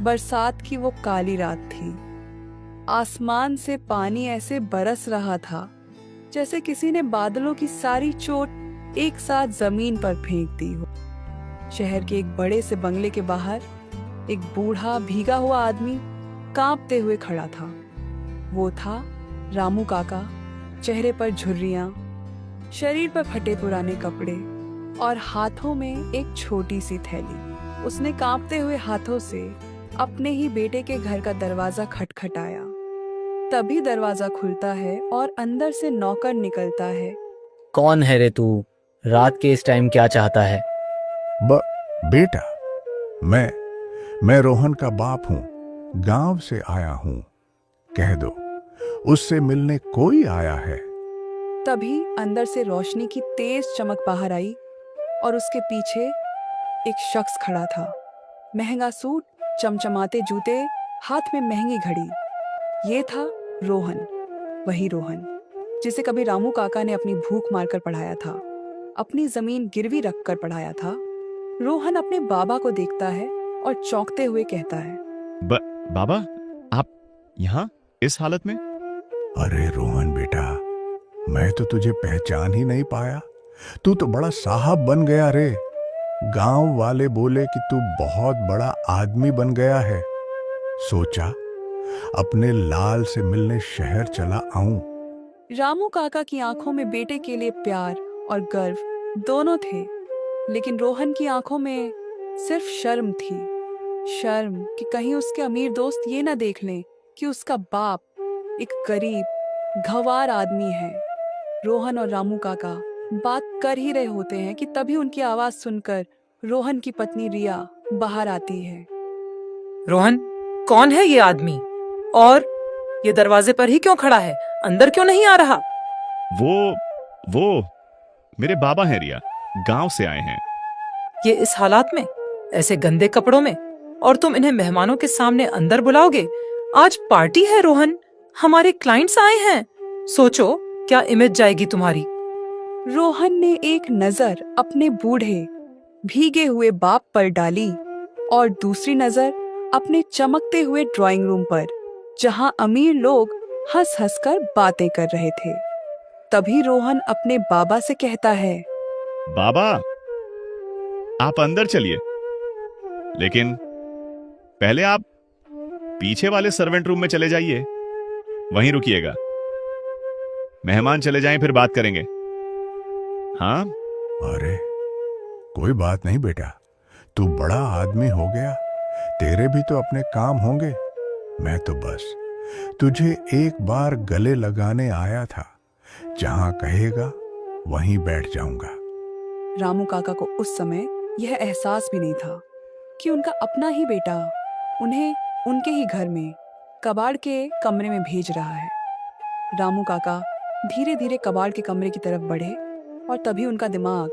बरसात की वो काली रात थी। आसमान से पानी ऐसे बरस रहा था जैसे किसी ने बादलों की सारी चोट एक साथ जमीन पर फेंक दी हो। शहर के एक बड़े से बंगले के बाहर एक बूढ़ा भीगा हुआ आदमी कांपते हुए खड़ा था। वो था रामू काका। चेहरे पर झुर्रियां, शरीर पर फटे पुराने कपड़े और हाथों में एक छोटी सी थैली। उसने कांपते हुए हाथों से अपने ही बेटे के घर का दरवाजा खटखटाया। तभी दरवाजा खुलता है और अंदर से नौकर निकलता है। कौन है रे तू? रात के इस टाइम क्या चाहता है? बेटा, मैं रोहन का बाप हूँ। गांव से आया हूँ। कह दो उससे मिलने कोई आया है। तभी अंदर से रोशनी की तेज चमक बाहर आई और उसके पीछे एक शख्स खड़ा था। महंगा सूट, चमचमाते जूते, हाथ में महंगी घड़ी। ये था रोहन, वही रोहन जिसे कभी रामू काका ने अपनी भूख मारकर पढ़ाया था, अपनी जमीन गिरवी रखकर पढ़ाया था। रोहन अपने बाबा को देखता है और चौंकते हुए कहता है, बाबा, आप यहाँ इस हालत में? अरे रोहन बेटा, मैं तो तुझे पहचान ही नहीं पाया। तू तो बड़ा साहब बन गया रे। गांव वाले बोले कि तू बहुत बड़ा आदमी बन गया है। सोचा अपने लाल से मिलने शहर चला आऊं। रामू काका की आंखों में बेटे के लिए प्यार और गर्व दोनों थे, लेकिन रोहन की आंखों में सिर्फ शर्म थी। शर्म कि कहीं उसके अमीर दोस्त ये ना देख लें कि उसका बाप एक गरीब गंवार आदमी है। रोहन और रामू काका बात कर ही रहे होते हैं कि तभी उनकी आवाज सुनकर रोहन की पत्नी रिया बाहर आती है। रोहन, कौन है ये आदमी? और ये दरवाजे पर ही क्यों खड़ा है? अंदर क्यों नहीं आ रहा? वो मेरे बाबा हैं रिया, गांव से आए हैं। ये इस हालात में, ऐसे गंदे कपड़ों में, और तुम इन्हें मेहमानों के सामने अंदर बुलाओगे? आज पार्टी है रोहन, हमारे क्लाइंट्स आए हैं। सोचो क्या इमेज जाएगी तुम्हारी। रोहन ने एक नजर अपने बूढ़े भीगे हुए बाप पर डाली और दूसरी नजर अपने चमकते हुए ड्राइंग रूम पर, जहां अमीर लोग हंस हंस कर बातें कर रहे थे। तभी रोहन अपने बाबा से कहता है, बाबा, आप अंदर चलिए, लेकिन पहले आप पीछे वाले सर्वेंट रूम में चले जाइए, वहीं रुकिएगा। मेहमान चले जाएं फिर बात करेंगे। हाँ? अरे कोई बात नहीं बेटा, तू बड़ा आदमी हो गया, तेरे भी तो अपने काम होंगे। मैं तो बस तुझे एक बार गले लगाने आया था। जहां कहेगा वहीं बैठ जाऊंगा। रामू काका को उस समय यह एहसास भी नहीं था कि उनका अपना ही बेटा उन्हें उनके ही घर में कबाड़ के कमरे में भेज रहा है। रामू काका धीरे धीरे कबाड़ के कमरे की तरफ बढ़े और तभी उनका दिमाग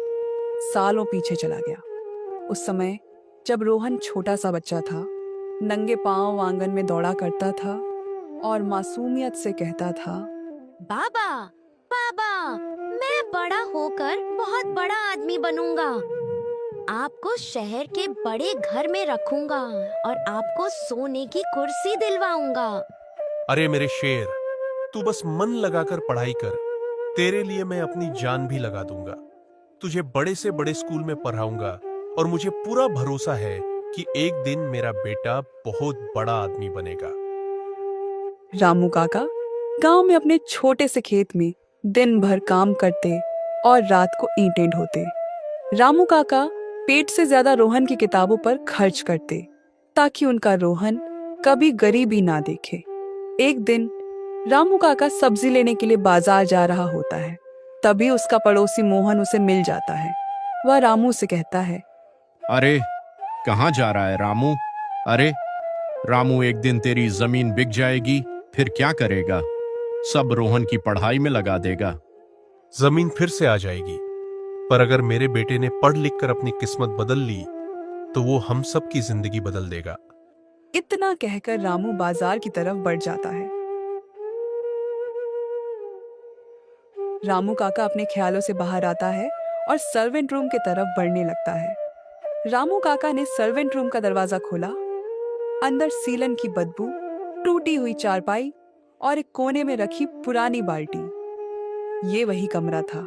सालों पीछे चला गया। उस समय जब रोहन छोटा सा बच्चा था, नंगे पांव आंगन में दौड़ा करता था और मासूमियत से कहता था, बाबा, बाबा, मैं बड़ा होकर बहुत बड़ा आदमी बनूंगा। आपको शहर के बड़े घर में रखूंगा और आपको सोने की कुर्सी दिलवाऊंगा। अरे मेरे शेर, तू बस मन लगाकर पढ़ाई कर। तेरे लिए मैं अपनी जान भी लगा दूंगा। तुझे बड़े से बड़े स्कूल में पढ़ाऊंगा और मुझे पूरा भरोसा है कि एक दिन मेरा बेटा बहुत बड़ा आदमी बनेगा। रामू काका गांव में अपने छोटे से खेत में दिन भर काम करते और रात को ईंटें ढोते। रामू काका पेट से ज्यादा रोहन की किताबों पर खर्च करते ताकि उनका रोहन कभी गरीबी ना देखे। एक दिन रामू काका सब्जी लेने के लिए बाजार जा रहा होता है। तभी उसका पड़ोसी मोहन उसे मिल जाता है। वह रामू से कहता है, अरे कहाँ जा रहा है रामू? अरे रामू, एक दिन तेरी जमीन बिक जाएगी, फिर क्या करेगा? सब रोहन की पढ़ाई में लगा देगा। जमीन फिर से आ जाएगी, पर अगर मेरे बेटे ने पढ़ लिख कर अपनी किस्मत बदल ली तो वो हम सब की जिंदगी बदल देगा। इतना कहकर रामू बाजार की तरफ बढ़ जाता है। रामू काका अपने ख्यालों से बाहर आता है और सर्वेंट रूम की तरफ बढ़ने लगता है। रामू काका ने सर्वेंट रूम का दरवाजा खोला अंदर सीलन की बदबू, टूटी हुई चारपाई और एक कोने में रखी पुरानी बाल्टी। ये वही कमरा था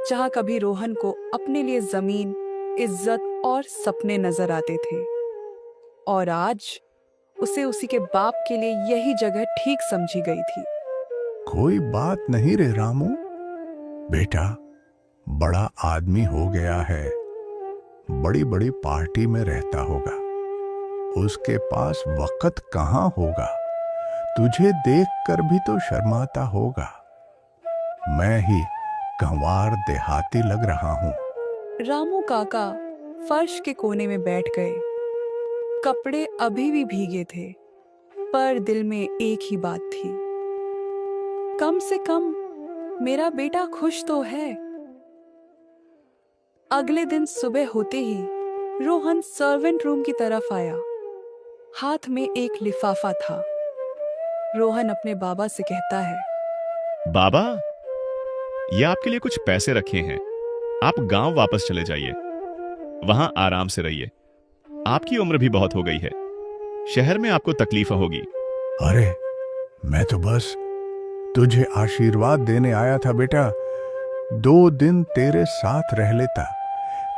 जहां कभी रोहन को अपने लिए जमीन, इज्जत और सपने नजर आते थे, और आज उसे उसी के बाप के लिए यही जगह ठीक समझी गई थी। कोई बात नहीं रे रामू, बेटा बड़ा आदमी हो गया है, बड़ी बड़ी पार्टी में रहता होगा, उसके पास वक्त कहाँ होगा, तुझे देखकर भी तो शर्माता होगा। मैं ही गंवार देहाती लग रहा हूं। रामू काका फर्श के कोने में बैठ गए। कपड़े अभी भी भीगे थे, पर दिल में एक ही बात थी, कम से कम मेरा बेटा खुश तो है। अगले दिन सुबह होते ही रोहन सर्वेंट रूम की तरफ आया। हाथ में एक लिफाफा था। रोहन अपने बाबा से कहता है, बाबा, ये आपके लिए कुछ पैसे रखे हैं, आप गांव वापस चले जाइए, वहां आराम से रहिए। आपकी उम्र भी बहुत हो गई है, शहर में आपको तकलीफ होगी। अरे मैं तो बस तुझे आशीर्वाद देने आया था बेटा। 2 दिन तेरे साथ रह लेता,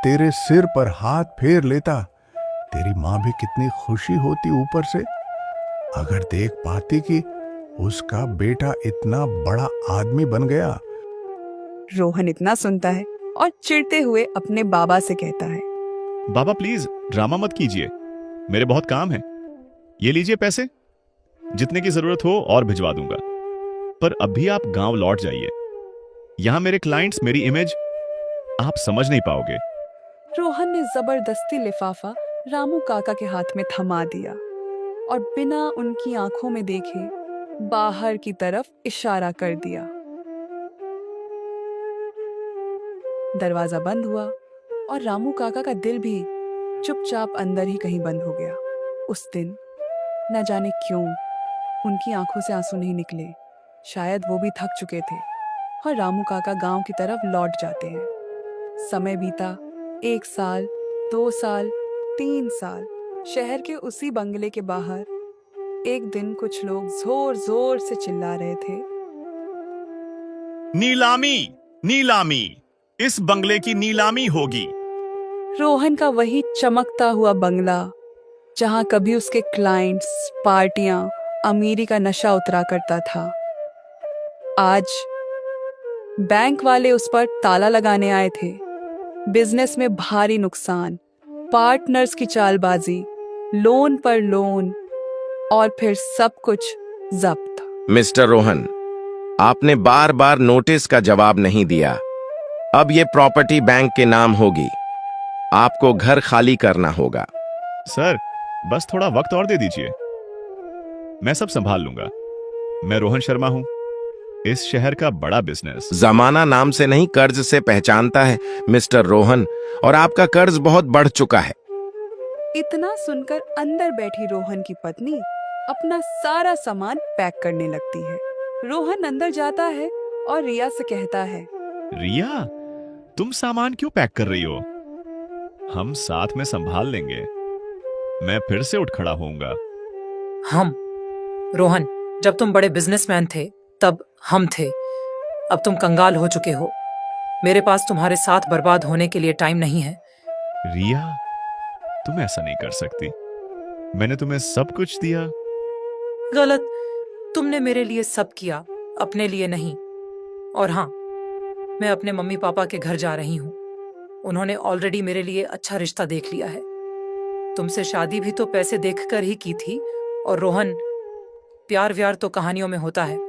तेरे सिर पर हाथ फेर लेता, तेरी माँ भी कितनी खुशी होती ऊपर से, अगर देख पाती कि उसका बेटा इतना बड़ा आदमी बन गया। रोहन इतना सुनता है और चिढ़ते हुए अपने बाबा से कहता है, बाबा प्लीज ड्रामा मत कीजिए, मेरे बहुत काम है। ये लीजिए पैसे, जितने की जरूरत हो और भिजवा दूंगा, पर अभी आप गांव लौट जाइए। यहां मेरे क्लाइंट्स, मेरी इमेज आप समझ नहीं पाओगे। रोहन ने जबरदस्ती लिफाफा रामू काका के हाथ में थमा दिया और बिना उनकी आंखों में देखे बाहर की तरफ इशारा कर दिया। दरवाजा बंद हुआ और रामू काका का दिल भी चुपचाप अंदर ही कहीं बंद हो गया। उस दिन न जाने क्यों उनकी आंखों से आंसू नहीं निकले, शायद वो भी थक चुके थे और रामू काका गांव की तरफ लौट जाते हैं। समय बीता, 1 साल, 2 साल, 3 साल। शहर के उसी बंगले के बाहर एक दिन कुछ लोग जोर जोर से चिल्ला रहे थे, नीलामी, नीलामी, इस बंगले की नीलामी होगी। रोहन का वही चमकता हुआ बंगला जहां कभी उसके क्लाइंट्स, पार्टियां, अमीरी का नशा उतरा करता था, आज बैंक वाले उस पर ताला लगाने आए थे। बिजनेस में भारी नुकसान, पार्टनर्स की चालबाजी, लोन पर लोन और फिर सब कुछ जब्त। मिस्टर रोहन, आपने बार बार नोटिस का जवाब नहीं दिया। अब ये प्रॉपर्टी बैंक के नाम होगी, आपको घर खाली करना होगा। सर बस थोड़ा वक्त और दे दीजिए, मैं सब संभाल लूंगा। मैं रोहन शर्मा हूं, इस शहर का बड़ा बिजनेस। जमाना नाम से नहीं कर्ज से पहचानता है मिस्टर रोहन, और आपका कर्ज बहुत बढ़ चुका है। इतना सुनकर अंदर बैठी रोहन की पत्नी अपना सारा सामान पैक करने लगती है। रोहन अंदर जाता है और रिया से कहता है, रिया, तुम सामान क्यों पैक कर रही हो? हम साथ में संभाल लेंगे। मैं फिर से उठ खड़ा होऊंगा। हम रोहन, जब तुम बड़े बिजनेसमैन थे तब हम थे, अब तुम कंगाल हो चुके हो। मेरे पास तुम्हारे साथ बर्बाद होने के लिए टाइम नहीं है। रिया, तुम ऐसा नहीं कर सकती, मैंने तुम्हें सब कुछ दिया। गलत, तुमने मेरे लिए सब किया, अपने लिए नहीं। और हाँ, मैं अपने मम्मी पापा के घर जा रही हूँ, उन्होंने ऑलरेडी मेरे लिए अच्छा रिश्ता देख लिया है। तुमसे शादी भी तो पैसे देखकर ही की थी, और रोहन, प्यार व्यार तो कहानियों में होता है।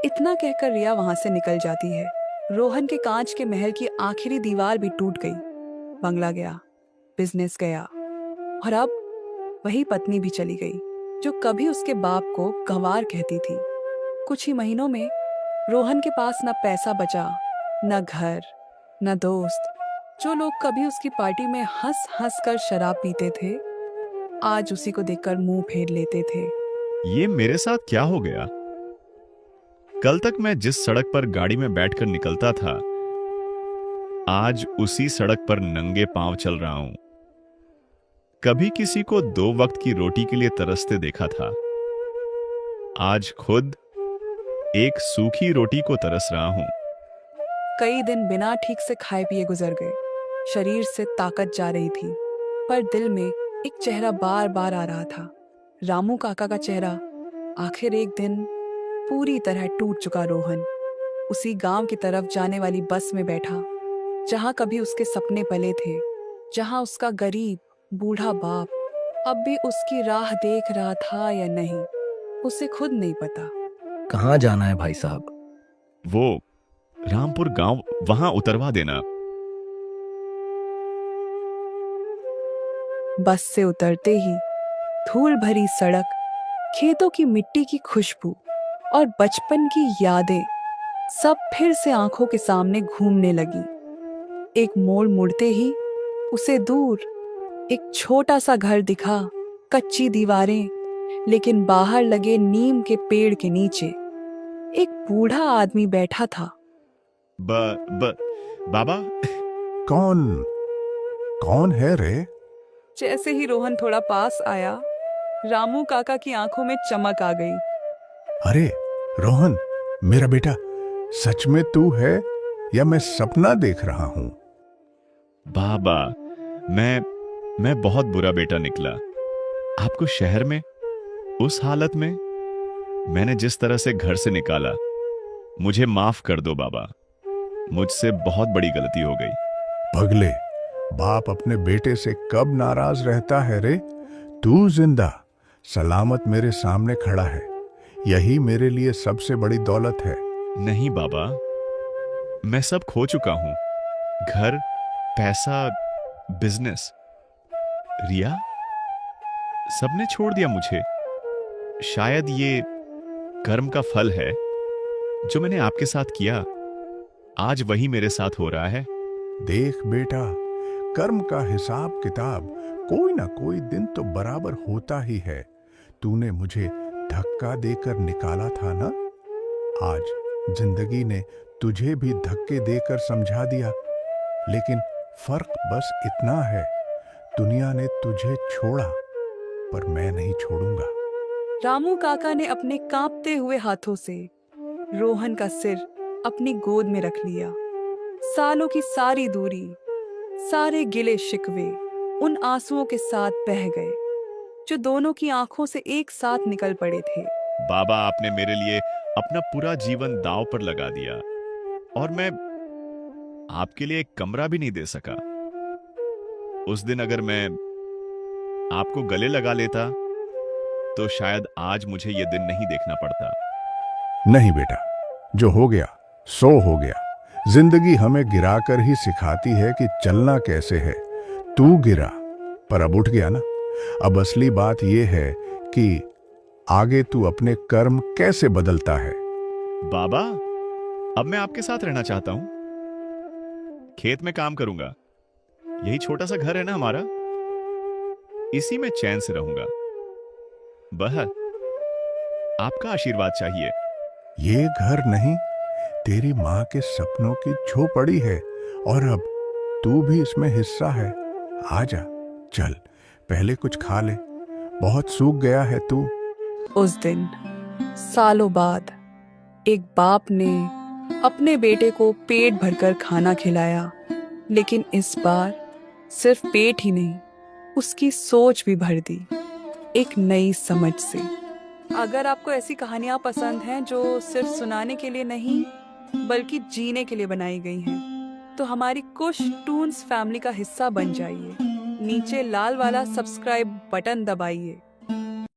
इतना कहकर रिया वहां से निकल जाती है। रोहन के कांच के महल की आखिरी दीवार भी टूट गई। बंगला गया, बिजनेस गया, और अब वही पत्नी भी चली गई जो कभी उसके बाप को गंवार कहती थी। कुछ ही महीनों में रोहन के पास न पैसा बचा, न घर, न दोस्त। जो लोग कभी उसकी पार्टी में हंस हंस कर शराब पीते थे, आज उसी को देखकर मुंह फेर लेते थे। ये मेरे साथ क्या हो गया? कल तक मैं जिस सड़क पर गाड़ी में बैठकर निकलता था, आज उसी सड़क पर नंगे पांव चल रहा हूं। कभी किसी को 2 वक्त की रोटी के लिए तरसते देखा था। आज खुद एक सूखी रोटी को तरस रहा हूं। कई दिन बिना ठीक से खाए पिए गुजर गए। शरीर से ताकत जा रही थी, पर दिल में एक चेहरा बार बार आ रहा था। रामू काका का चेहरा। आखिर एक दिन पूरी तरह टूट चुका रोहन उसी गांव की तरफ जाने वाली बस में बैठा, जहां कभी उसके सपने पले थे, जहां उसका गरीब बूढ़ा बाप अब भी उसकी राह देख रहा था या नहीं, उसे खुद नहीं पता। कहाँ जाना है भाई साहब? वो रामपुर गांव, वहां उतरवा देना। बस से उतरते ही धूल भरी सड़क, खेतों की मिट्टी की खुशबू और बचपन की यादें सब फिर से आंखों के सामने घूमने लगी। एक मोड़ मुड़ते ही उसे दूर एक छोटा सा घर दिखा, कच्ची दीवारें, लेकिन बाहर लगे नीम के पेड़ के नीचे एक बूढ़ा आदमी बैठा था। बाबा। कौन है रे? जैसे ही रोहन थोड़ा पास आया, रामू काका की आंखों में चमक आ गई। अरे रोहन, मेरा बेटा, सच में तू है या मैं सपना देख रहा हूं? बाबा, मैं बहुत बुरा बेटा निकला। आपको शहर में उस हालत में मैंने जिस तरह से घर से निकाला, मुझे माफ कर दो बाबा। मुझसे बहुत बड़ी गलती हो गई। पगले, बाप अपने बेटे से कब नाराज रहता है रे? तू जिंदा सलामत मेरे सामने खड़ा है, यही मेरे लिए सबसे बड़ी दौलत है। नहीं बाबा, मैं सब खो चुका हूं। घर, पैसा, बिजनेस, रिया, सबने छोड़ दिया मुझे। शायद ये कर्म का फल है जो मैंने आपके साथ किया। आज वही मेरे साथ हो रहा है। देख बेटा, कर्म का हिसाब किताब कोई ना कोई दिन तो बराबर होता ही है। तूने मुझे धक्का देकर निकाला था ना, आज जिंदगी ने तुझे भी धक्के देकर समझा दिया। लेकिन फर्क बस इतना है, दुनिया ने तुझे छोड़ा पर मैं नहीं छोड़ूंगा। रामू काका ने अपने कांपते हुए हाथों से रोहन का सिर अपनी गोद में रख लिया। सालों की सारी दूरी, सारे गिले शिकवे उन आंसुओं के साथ बह गए जो दोनों की आंखों से एक साथ निकल पड़े थे। बाबा, आपने मेरे लिए अपना पूरा जीवन दांव पर लगा दिया और मैं आपके लिए एक कमरा भी नहीं दे सका। उस दिन अगर मैं आपको गले लगा लेता तो शायद आज मुझे यह दिन नहीं देखना पड़ता। नहीं बेटा, जो हो गया सो हो गया। जिंदगी हमें गिराकर ही सिखाती है कि चलना कैसे है। तू गिरा पर अब उठ गया ना। अब असली बात यह है कि आगे तू अपने कर्म कैसे बदलता है। बाबा, अब मैं आपके साथ रहना चाहता हूं। खेत में काम करूंगा। यही छोटा सा घर है ना हमारा, इसी में चैन से रहूंगा। बस आपका आशीर्वाद चाहिए। ये घर नहीं, तेरी माँ के सपनों की झोपड़ी है और अब तू भी इसमें हिस्सा है। आजा, चल पहले कुछ खा ले, बहुत सूख गया है तू। उस दिन सालों बाद एक बाप ने अपने बेटे को पेट भरकर खाना खिलाया, लेकिन इस बार सिर्फ पेट ही नहीं, उसकी सोच भी भर दी एक नई समझ से। अगर आपको ऐसी कहानियां पसंद हैं जो सिर्फ सुनाने के लिए नहीं बल्कि जीने के लिए बनाई गई हैं, तो हमारी कुश टून्स फैमिली का हिस्सा बन जाइए। नीचे लाल वाला सब्सक्राइब बटन दबाइए